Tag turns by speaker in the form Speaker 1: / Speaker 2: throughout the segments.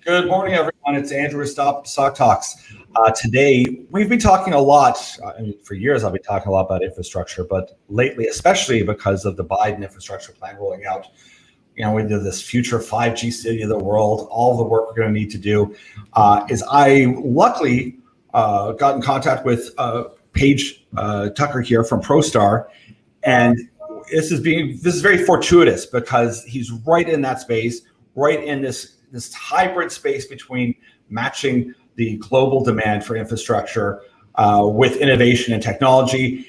Speaker 1: Good morning, everyone. It's Andrew with Stock Talks. Today, we've been talking a lot, for years I've been talking a lot about infrastructure, but lately, especially because of the Biden infrastructure plan rolling out, we did this future 5G city of the world, all the work we're going to need to do, is I luckily got in contact with Paige Tucker here from Prostar, and this is very fortuitous because he's right in that space, right in this hybrid space between matching the global demand for infrastructure with innovation and technology.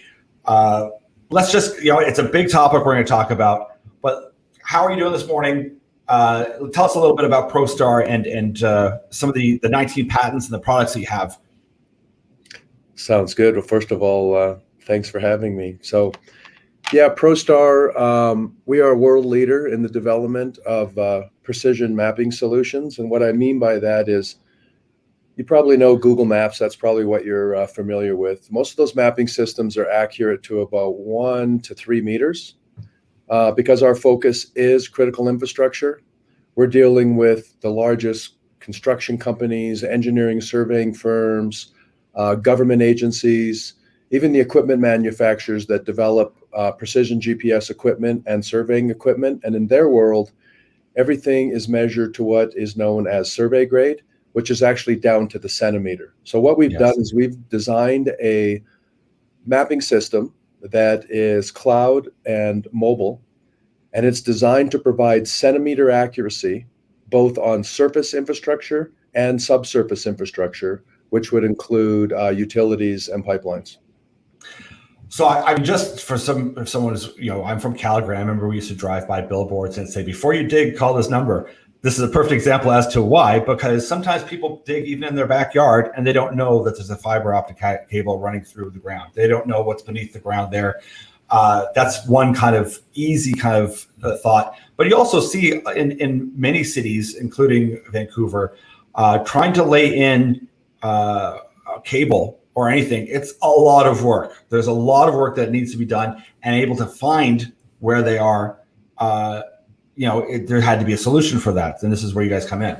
Speaker 1: Let's just, it's a big topic we're going to talk about, but how are you doing this morning? Tell us a little bit about Prostar and some of the 19 patents and the products that you have.
Speaker 2: Sounds good. Well, first of all, thanks for having me. So, yeah, Prostar, we are a world leader in the development of precision mapping solutions. And what I mean by that is, you probably know Google Maps. That's probably what you're familiar with. Most of those mapping systems are accurate to about 1 to 3 meters. Because our focus is critical infrastructure, we're dealing with the largest construction companies, engineering surveying firms, government agencies, even the equipment manufacturers that develop precision GPS equipment and surveying equipment. And in their world, everything is measured to what is known as survey grade, which is actually down to the centimeter. So what we've done is we've designed a mapping system that is cloud and mobile, and it's designed to provide centimeter accuracy both on surface infrastructure and subsurface infrastructure, which would include utilities and pipelines.
Speaker 1: So I'm just, if someone is, I'm from Calgary. I remember we used to drive by billboards and say, before you dig, call this number. This is a perfect example as to why, because sometimes people dig even in their backyard and they don't know that there's a fiber optic cable running through the ground. They don't know what's beneath the ground there. That's one kind of easy kind of thought. But you also see in many cities, including Vancouver, trying to lay in a cable or anything, it's a lot of work. There's a lot of work that needs to be done, and able to find where they are. There had to be a solution for that, and this is where you guys come in.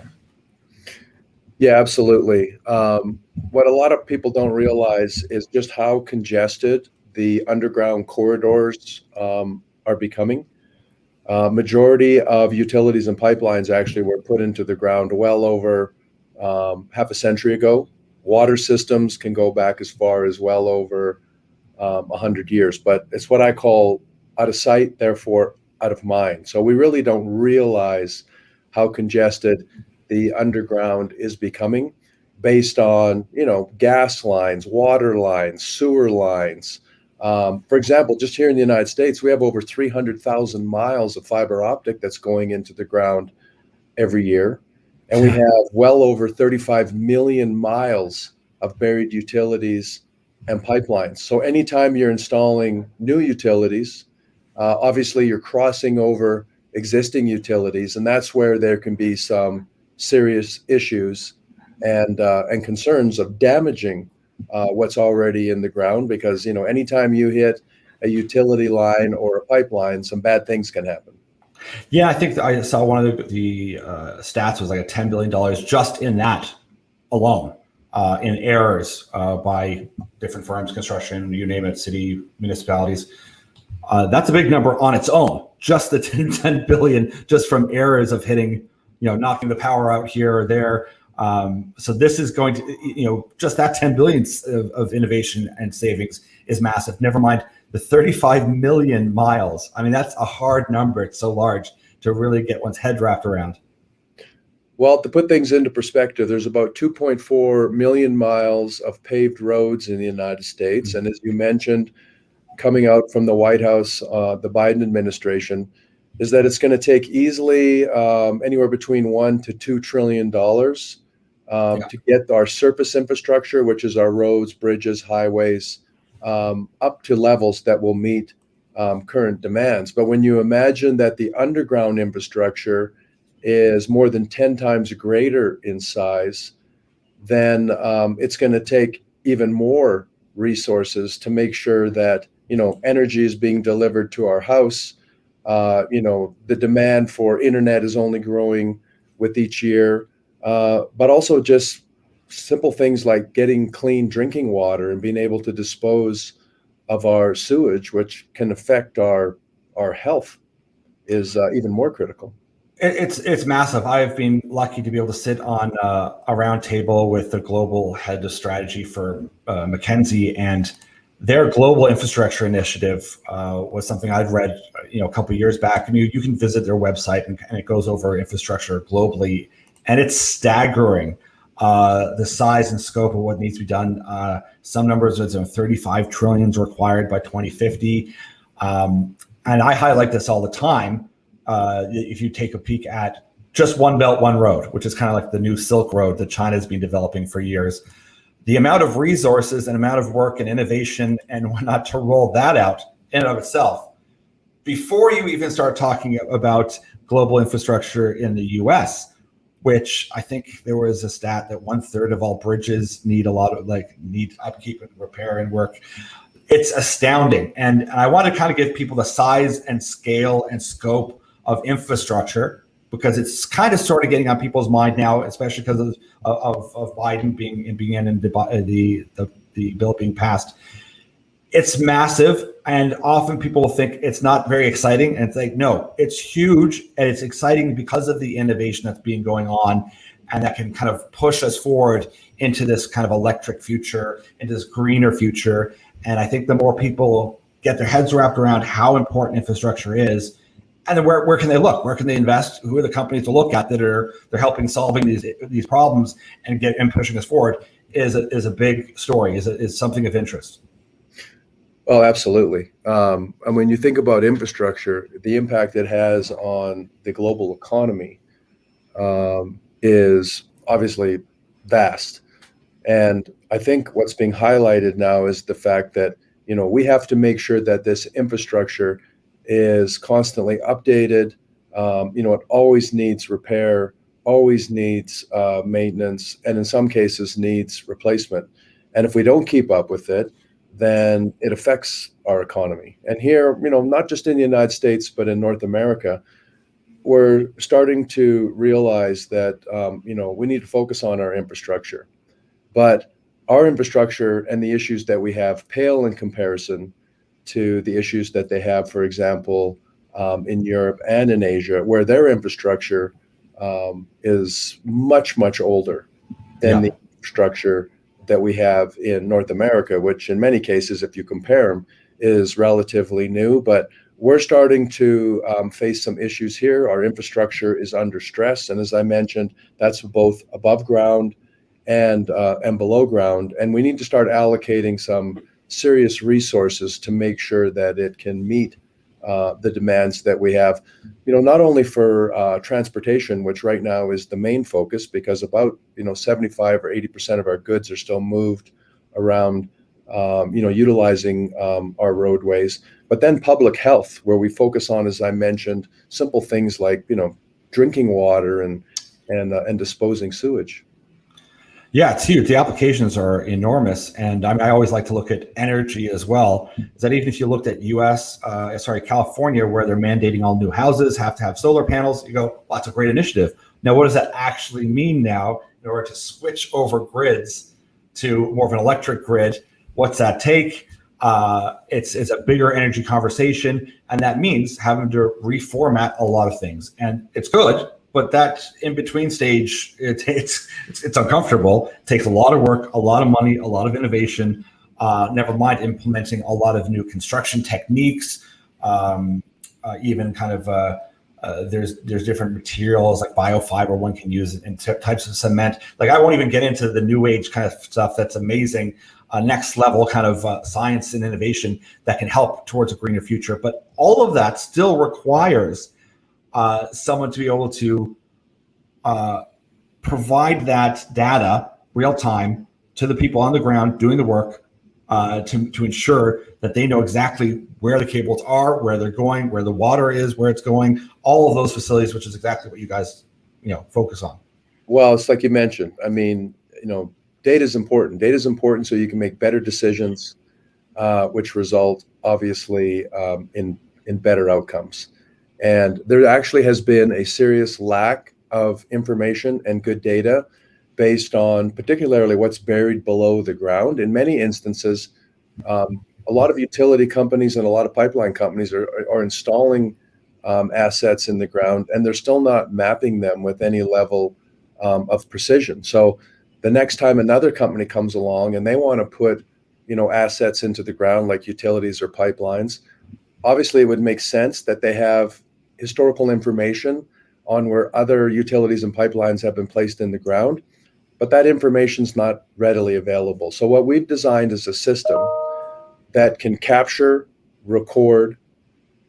Speaker 2: Yeah, absolutely. What a lot of people don't realize is just how congested the underground corridors are becoming. Majority of utilities and pipelines actually were put into the ground well over half a century ago. Water systems can go back as far as well over 100 years, but it's what I call out of sight, therefore out of mind. So we really don't realize how congested the underground is becoming based on, gas lines, water lines, sewer lines. For example, just here in the United States, we have over 300,000 miles of fiber optic that's going into the ground every year. And we have well over 35 million miles of buried utilities and pipelines. So anytime you're installing new utilities, obviously you're crossing over existing utilities, and that's where there can be some serious issues and concerns of damaging what's already in the ground, because anytime you hit a utility line or a pipeline, some bad things can happen.
Speaker 1: Yeah, I think I saw one of the stats was like a $10 billion just in that alone, in errors by different firms, construction, you name it, city, municipalities. That's a big number on its own. Just the 10 billion just from errors of hitting, knocking the power out here or there. So this is going to, just that 10 billion of innovation and savings is massive. Never mind the 35 million miles. I mean, that's a hard number. It's so large to really get one's head wrapped around.
Speaker 2: Well, to put things into perspective, there's about 2.4 million miles of paved roads in the United States. Mm-hmm. And as you mentioned, coming out from the White House, the Biden administration, is that it's going to take easily anywhere between $1 to $2 trillion to get our surface infrastructure, which is our roads, bridges, highways, up to levels that will meet current demands. But when you imagine that the underground infrastructure is more than 10 times greater in size, then it's going to take even more resources to make sure that energy is being delivered to our house. The demand for internet is only growing with each year. but also just simple things like getting clean drinking water and being able to dispose of our sewage, which can affect our health, is even more critical.
Speaker 1: It's massive. I've been lucky to be able to sit on a round table with the global head of strategy for McKinsey, and their global infrastructure initiative was something I'd read, a couple of years back. And you can visit their website, and it goes over infrastructure globally, and it's staggering the size and scope of what needs to be done. Some numbers are 35 trillion is required by 2050, and I highlight this all the time. If you take a peek at just One Belt, One Road, which is kind of like the new Silk Road that China's been developing for years, the amount of resources and amount of work and innovation and whatnot to roll that out in and of itself, before you even start talking about global infrastructure in the US, which I think there was a stat that 1/3 of all bridges need need upkeep and repair and work. It's astounding. And I want to kind of give people the size and scale and scope of infrastructure, because it's kind of sort of getting on people's mind now, especially because of Biden being in and the bill being passed. It's massive, and often people think it's not very exciting, and it's like, no, it's huge, and it's exciting because of the innovation that's being going on, and that can kind of push us forward into this kind of electric future, into this greener future. And I think the more people get their heads wrapped around how important infrastructure is, and then where can they look? Where can they invest? Who are the companies to look at they're helping solving these problems and pushing us forward is a big story, is something of interest.
Speaker 2: Oh, absolutely. And when you think about infrastructure, the impact it has on the global economy is obviously vast. And I think what's being highlighted now is the fact that, we have to make sure that this infrastructure is constantly updated. It always needs repair, always needs maintenance, and in some cases needs replacement. And if we don't keep up with it, then it affects our economy. And here, not just in the United States, but in North America, we're starting to realize that, we need to focus on our infrastructure. But our infrastructure and the issues that we have pale in comparison to the issues that they have, for example, in Europe and in Asia, where their infrastructure is much, much older than the infrastructure that we have in North America, which in many cases, if you compare them, is relatively new. But we're starting to face some issues here. Our infrastructure is under stress. And as I mentioned, that's both above ground and below ground. And we need to start allocating some serious resources to make sure that it can meet the demands that we have, not only for transportation, which right now is the main focus, because about 75 or 80% of our goods are still moved around, utilizing our roadways, but then public health, where we focus on, as I mentioned, simple things like drinking water and disposing sewage.
Speaker 1: Yeah, it's huge. The applications are enormous. And I always like to look at energy as well. Is that even if you looked at California, where they're mandating all new houses have to have solar panels, you go, well, that's a great initiative. Now, what does that actually mean now in order to switch over grids to more of an electric grid? What's that take? It's a bigger energy conversation. And that means having to reformat a lot of things. And it's good. But that in between stage, it's uncomfortable. It takes a lot of work, a lot of money, a lot of innovation. Never mind implementing a lot of new construction techniques. Even kind of there's different materials like biofiber one can use in types of cement. Like I won't even get into the new age kind of stuff. That's amazing. Next level kind of science and innovation that can help towards a greener future. But all of that still requires someone to be able to provide that data real time to the people on the ground doing the work to ensure that they know exactly where the cables are, where they're going, where the water is, where it's going, all of those facilities, which is exactly what you guys focus on.
Speaker 2: Well, it's like you mentioned. I mean, data is important. Data is important so you can make better decisions, which result obviously in better outcomes. And there actually has been a serious lack of information and good data based on particularly what's buried below the ground. In many instances, a lot of utility companies and a lot of pipeline companies are installing assets in the ground, and they're still not mapping them with any level of precision. So the next time another company comes along and they want to put, assets into the ground like utilities or pipelines, obviously it would make sense that they have historical information on where other utilities and pipelines have been placed in the ground, but that information is not readily available. So what we've designed is a system that can capture, record,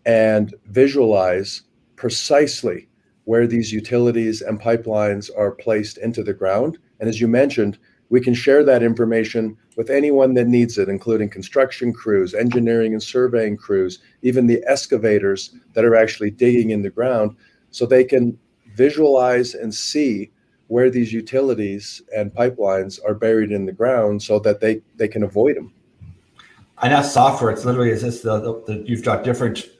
Speaker 2: and visualize precisely where these utilities and pipelines are placed into the ground. And as you mentioned, we can share that information with anyone that needs it, including construction crews, engineering and surveying crews, even the excavators that are actually digging in the ground, so they can visualize and see where these utilities and pipelines are buried in the ground so that they can avoid them.
Speaker 1: And that software, it's literally, is this you've got different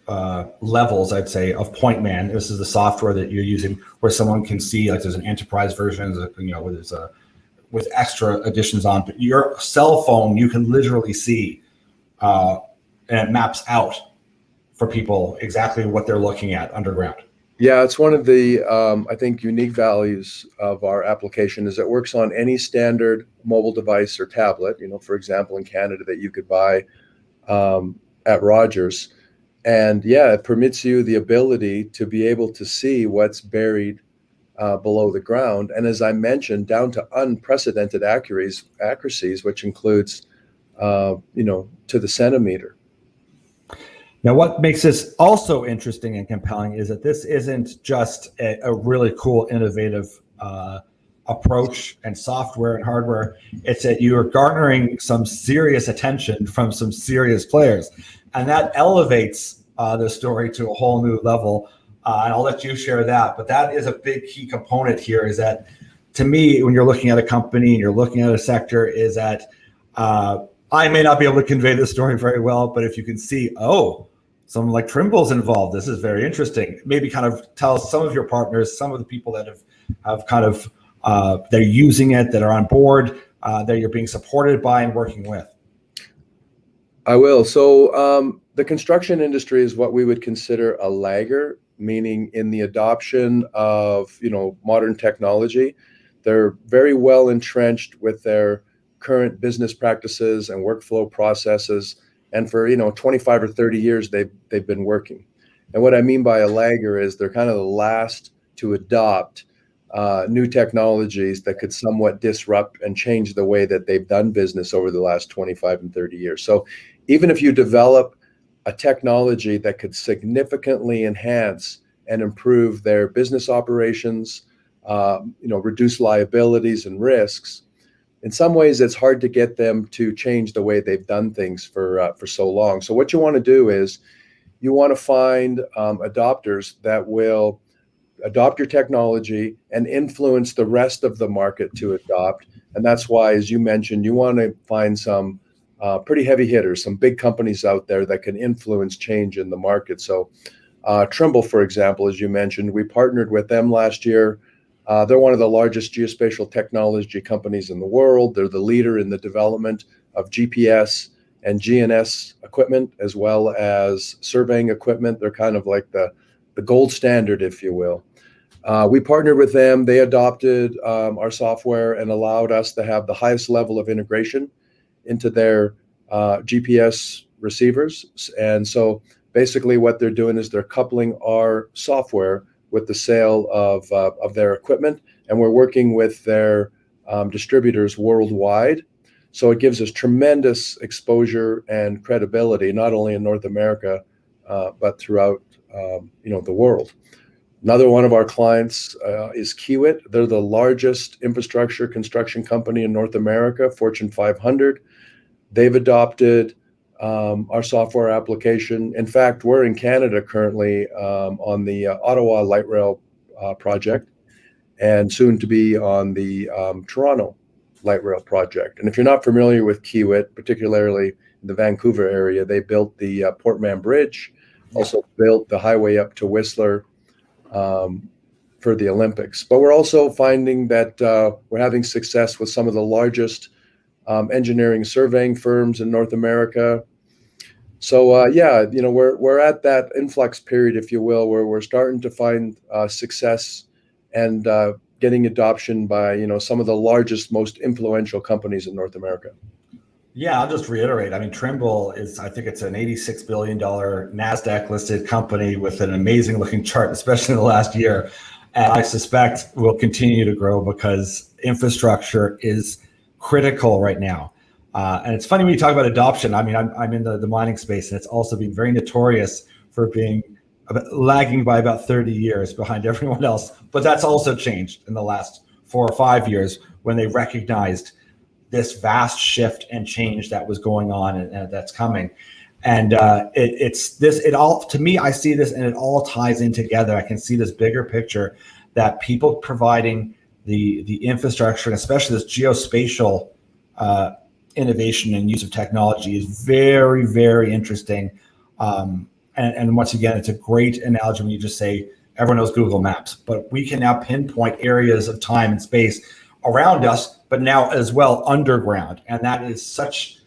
Speaker 1: levels, I'd say, of PointMan. This is the software that you're using where someone can see, like there's an enterprise version, where there's with extra additions on. But your cell phone, you can literally see, and it maps out for people exactly what they're looking at underground.
Speaker 2: Yeah, it's one of the, I think, unique values of our application is it works on any standard mobile device or tablet, for example, in Canada that you could buy at Rogers. And yeah, it permits you the ability to be able to see what's buried below the ground. And as I mentioned, down to unprecedented accuracies, which includes, to the centimeter.
Speaker 1: Now, what makes this also interesting and compelling is that this isn't just a really cool, innovative approach and software and hardware. It's that you are garnering some serious attention from some serious players. And that elevates the story to a whole new level. And I'll let you share that. But that is a big key component here, is that, to me, when you're looking at a company and you're looking at a sector, is that I may not be able to convey this story very well, but if you can see, someone like Trimble's involved, this is very interesting. Maybe kind of tell some of your partners, some of the people that have kind of, they're using it, that are on board, that you're being supported by and working with.
Speaker 2: I will. So the construction industry is what we would consider a lagger, meaning in the adoption of, modern technology. They're very well entrenched with their current business practices and workflow processes. And for 25 or 30 years, they've been working. And what I mean by a lagger is they're kind of the last to adopt new technologies that could somewhat disrupt and change the way that they've done business over the last 25 and 30 years. So even if you develop a technology that could significantly enhance and improve their business operations, reduce liabilities and risks, in some ways, it's hard to get them to change the way they've done things for so long. So what you want to do is you want to find adopters that will adopt your technology and influence the rest of the market to adopt. And that's why, as you mentioned, you want to find some pretty heavy hitters, some big companies out there that can influence change in the market. So Trimble, for example, as you mentioned, we partnered with them last year. They're one of the largest geospatial technology companies in the world. They're the leader in the development of GPS and GNS equipment, as well as surveying equipment. They're kind of like the gold standard, if you will. We partnered with them. They adopted our software and allowed us to have the highest level of integration into their GPS receivers. And so basically what they're doing is they're coupling our software with the sale of their equipment, and we're working with their distributors worldwide. So it gives us tremendous exposure and credibility, not only in North America, but throughout the world. Another one of our clients is Kiewit. They're the largest infrastructure construction company in North America, Fortune 500. They've adopted our software application. In fact, we're in Canada currently on the Ottawa Light Rail project, and soon to be on the Toronto Light Rail project. And if you're not familiar with Kiewit, particularly in the Vancouver area, they built the PointMan Bridge, also built the highway up to Whistler for the Olympics. But we're also finding that we're having success with some of the largest engineering surveying firms in North America. So yeah, we're at that influx period, if you will, where we're starting to find success and getting adoption by some of the largest, most influential companies in North America.
Speaker 1: Yeah, I'll just reiterate. I mean, Trimble is, I think it's an $86 billion NASDAQ listed company with an amazing looking chart, especially in the last year. And I suspect will continue to grow because infrastructure is critical right now. And it's funny when you talk about adoption. I mean, I'm in the mining space, and it's also been very notorious for being lagging by about 30 years behind everyone else. But that's also changed in the last 4 or 5 years when they recognized this vast shift and change that was going on and that's coming. And it all, to me, I see this and it all ties in together. I can see this bigger picture that people providing the infrastructure, and especially this geospatial innovation and use of technology is very, very interesting. And once again, it's a great analogy when you just say, everyone knows Google Maps, but we can now pinpoint areas of time and space around us, but now as well underground. And that is such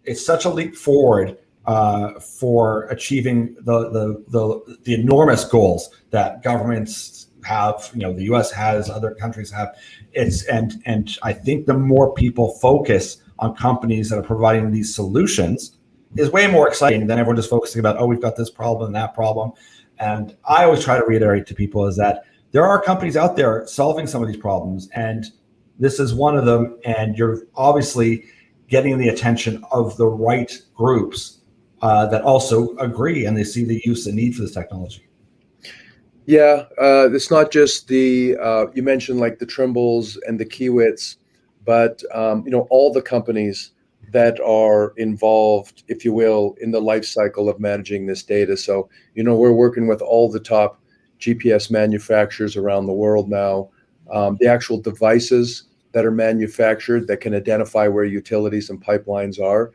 Speaker 1: a leap forward for achieving the enormous goals that governments have, the US has, other countries have. And I think the more people focus on companies that are providing these solutions is way more exciting than everyone just focusing about, we've got this problem and that problem. And I always try to reiterate to people is that there are companies out there solving some of these problems, and this is one of them. And you're obviously getting the attention of the right groups that also agree and they see the use and need for this technology.
Speaker 2: Yeah, it's not just the you mentioned like the Trimbles and the Kiewits, but all the companies that are involved, if you will, in the life cycle of managing this data. So we're working with all the top GPS manufacturers around the world now. The actual devices that are manufactured that can identify where utilities and pipelines are.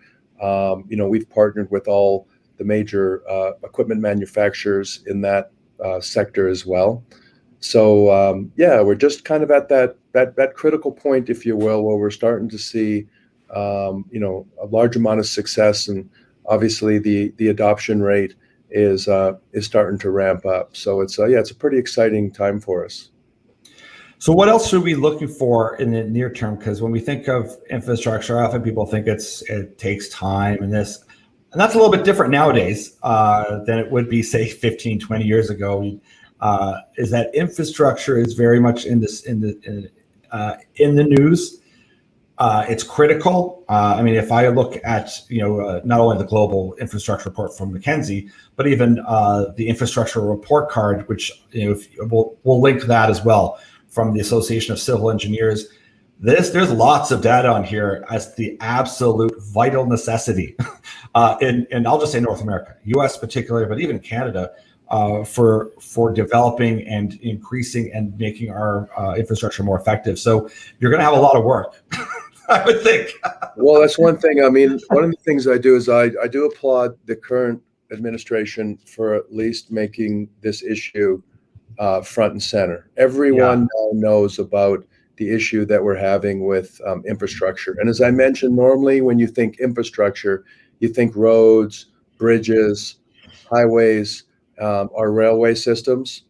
Speaker 2: We've partnered with all the major equipment manufacturers in that sector as well. So yeah, we're just kind of at that critical point, if you will, where we're starting to see a large amount of success, and obviously the adoption rate is starting to ramp up. So it's a pretty exciting time for us.
Speaker 1: So what else should we be looking for in the near term? Because when we think of infrastructure, often people think it takes time and that's a little bit different nowadays than it would be, say, 15, 20 years ago. Is that infrastructure is very much in the news. It's critical. I mean, if I look at not only the global infrastructure report from McKinsey, but even the infrastructure report card, which we'll link to that as well, from the Association of Civil Engineers. There's lots of data on here as the absolute vital necessity and I'll just say North America, US particularly, but even Canada, for developing and increasing and making our infrastructure more effective. So you're going to have a lot of work, I would think.
Speaker 2: Well, that's one thing. I mean, one of the things I do is I do applaud the current administration for at least making this issue front and center. Everyone now knows about the issue that we're having with infrastructure. And as I mentioned, normally when you think infrastructure, you think roads, bridges, highways, our railway systems.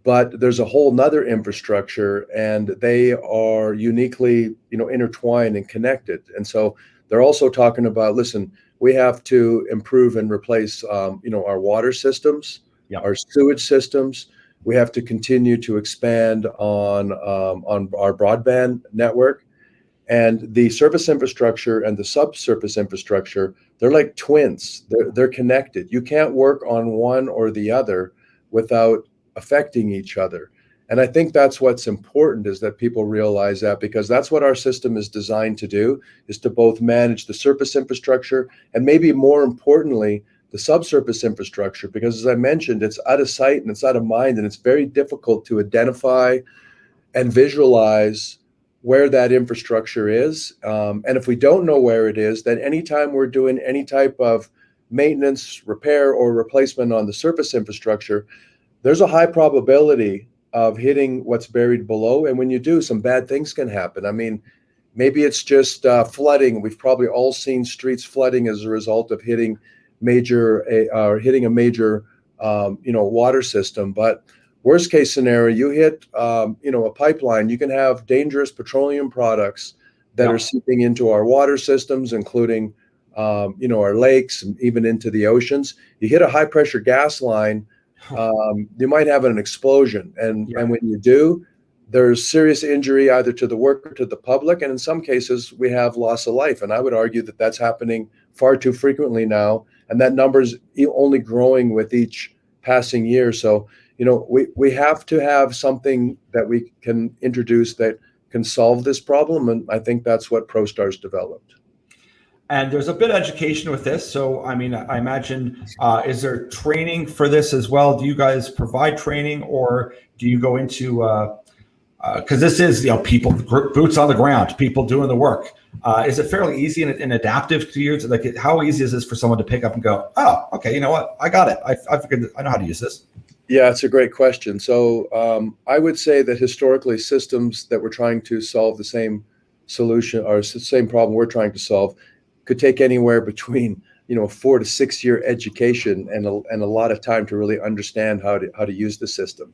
Speaker 2: But there's a whole nother infrastructure, and they are uniquely, intertwined and connected. And so they're also talking about, listen, we have to improve and replace, our water systems, our sewage systems. We have to continue to expand on our broadband network, and the surface infrastructure and the subsurface infrastructure. They're like twins. They're connected. You can't work on one or the other without affecting each other. And I think that's what's important, is that people realize that, because that's what our system is designed to do, is to both manage the surface infrastructure and, maybe more importantly, the subsurface infrastructure, because as I mentioned, it's out of sight and it's out of mind, and it's very difficult to identify and visualize where that infrastructure is. And if we don't know where it is, then anytime we're doing any type of maintenance, repair, or replacement on the surface infrastructure, there's a high probability of hitting what's buried below. And when you do, some bad things can happen. I mean, maybe it's just flooding. We've probably all seen streets flooding as a result of hitting a major water system. But worst case scenario, you hit a pipeline. You can have dangerous petroleum products that are seeping into our water systems, including our lakes and even into the oceans. You hit a high pressure gas line, you might have an explosion, and when you do, there's serious injury either to the worker, to the public, and in some cases we have loss of life. And I would argue that that's happening far too frequently now, and that number's only growing with each passing year. So we have to have something that we can introduce that can solve this problem, and I think that's what Prostar's developed.
Speaker 1: And there's a bit of education with this. So, I mean, I imagine, is there training for this as well? Do you guys provide training, or do you go into, because this is, people, boots on the ground, people doing the work. Is it fairly easy and adaptive to you? Like, how easy is this for someone to pick up and go, oh, okay, you know what? I got it. I figured, I know how to use this.
Speaker 2: Yeah, it's a great question. So I would say that historically systems that were trying to solve the same solution or the same problem we're trying to solve could take anywhere between 4 to 6 year education and a lot of time to really understand how to use the system.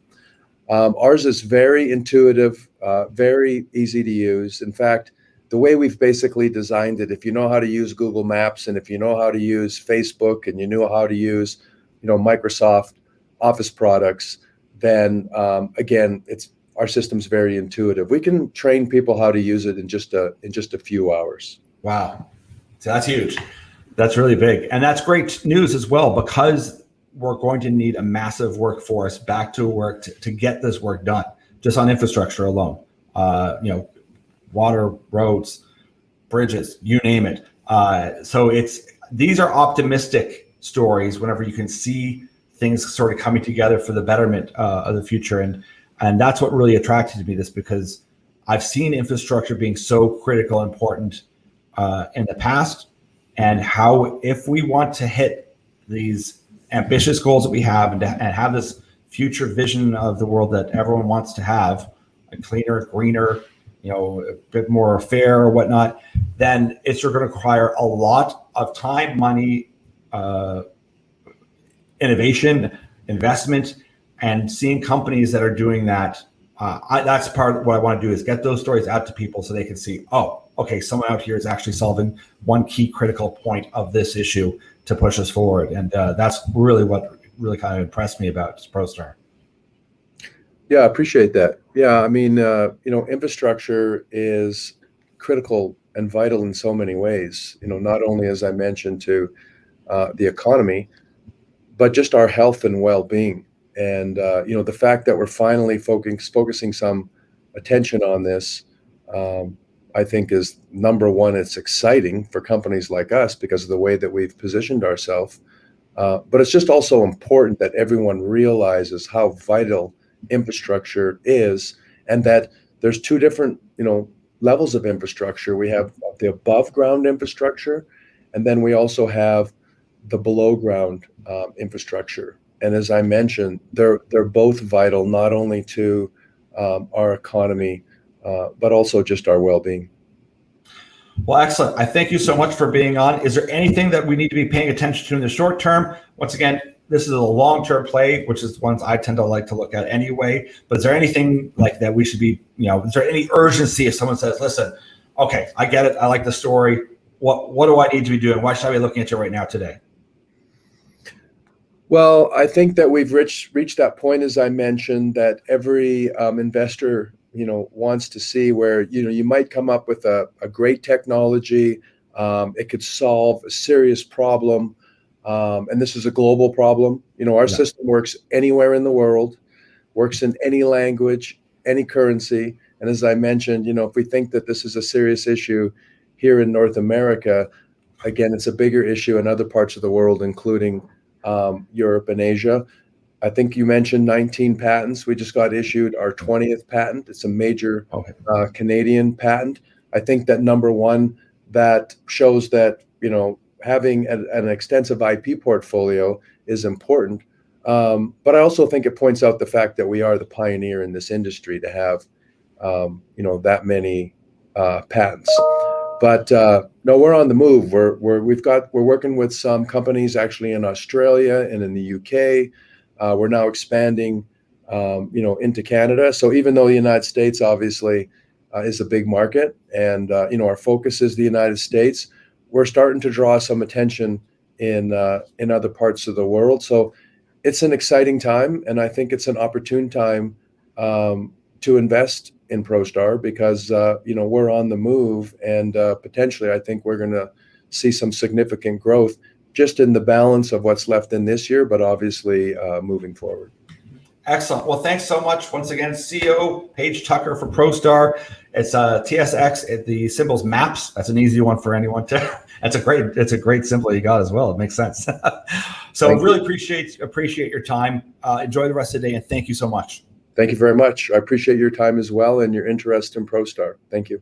Speaker 2: Ours is very intuitive, very easy to use. In fact, the way we've basically designed it, if you know how to use Google Maps, and if you know how to use Facebook, and you know how to use Microsoft Office products, then again, our system's very intuitive. We can train people how to use it in just a few hours.
Speaker 1: Wow. So that's huge. That's really big. And that's great news as well, because we're going to need a massive workforce back to work to get this work done, just on infrastructure alone. Water, roads, bridges, you name it. So these are optimistic stories whenever you can see things sort of coming together for the betterment of the future. And that's what really attracted me to this, because I've seen infrastructure being so critical, important in the past, and how if we want to hit these ambitious goals that we have and have this future vision of the world that everyone wants to have, a cleaner, greener, a bit more fair or whatnot, then it's going to require a lot of time, money, innovation, investment, and seeing companies that are doing that. That's part of what I want to do, is get those stories out to people so they can see, oh, okay, someone out here is actually solving one key critical point of this issue to push us forward. And that's really what really kind of impressed me about Prostar.
Speaker 2: Yeah, I appreciate that. Yeah, I mean, infrastructure is critical and vital in so many ways, not only, as I mentioned, to the economy, but just our health and well-being. And, the fact that we're finally focusing some attention on this, I think is number one. It's exciting for companies like us because of the way that we've positioned ourselves. But it's just also important that everyone realizes how vital infrastructure is, and that there's two different, levels of infrastructure. We have the above ground infrastructure, and then we also have the below ground infrastructure. And as I mentioned, they're both vital, not only to our economy, but also just our well-being.
Speaker 1: Well, excellent. I thank you so much for being on. Is there anything that we need to be paying attention to in the short term? Once again, this is a long-term play, which is ones I tend to like to look at anyway. But is there anything like that we should be, is there any urgency if someone says, listen, okay, I get it, I like the story. What do I need to be doing? Why should I be looking at you right now today?
Speaker 2: Well, I think that we've reached that point, as I mentioned, that every investor, wants to see where, you might come up with a great technology. It could solve a serious problem. And this is a global problem. Our system works anywhere in the world, works in any language, any currency. And as I mentioned, if we think that this is a serious issue here in North America, again, it's a bigger issue in other parts of the world, including Europe and Asia. I think you mentioned 19 patents. We just got issued our 20th patent. It's a major Canadian patent. I think that number one, that shows that, having an extensive IP portfolio is important. But I also think it points out the fact that we are the pioneer in this industry to have, that many patents. But no, we're on the move. We're working with some companies actually in Australia and in the UK. We're now expanding, into Canada. So even though the United States obviously is a big market, and our focus is the United States, we're starting to draw some attention in other parts of the world. So it's an exciting time, and I think it's an opportune time to invest in Prostar because we're on the move, and potentially I think we're going to see some significant growth just in the balance of what's left in this year, but obviously moving forward.
Speaker 1: Excellent. Well, thanks so much once again, CEO Paige Tucker for Prostar. It's TSX. The symbol's MAPS. That's an easy one for anyone to. It's a great symbol you got as well. It makes sense. So
Speaker 2: Thank
Speaker 1: really
Speaker 2: you.
Speaker 1: appreciate your time. Enjoy the rest of the day, and thank you so much.
Speaker 2: Thank you very much. I appreciate your time as well and your interest in Prostar. Thank you.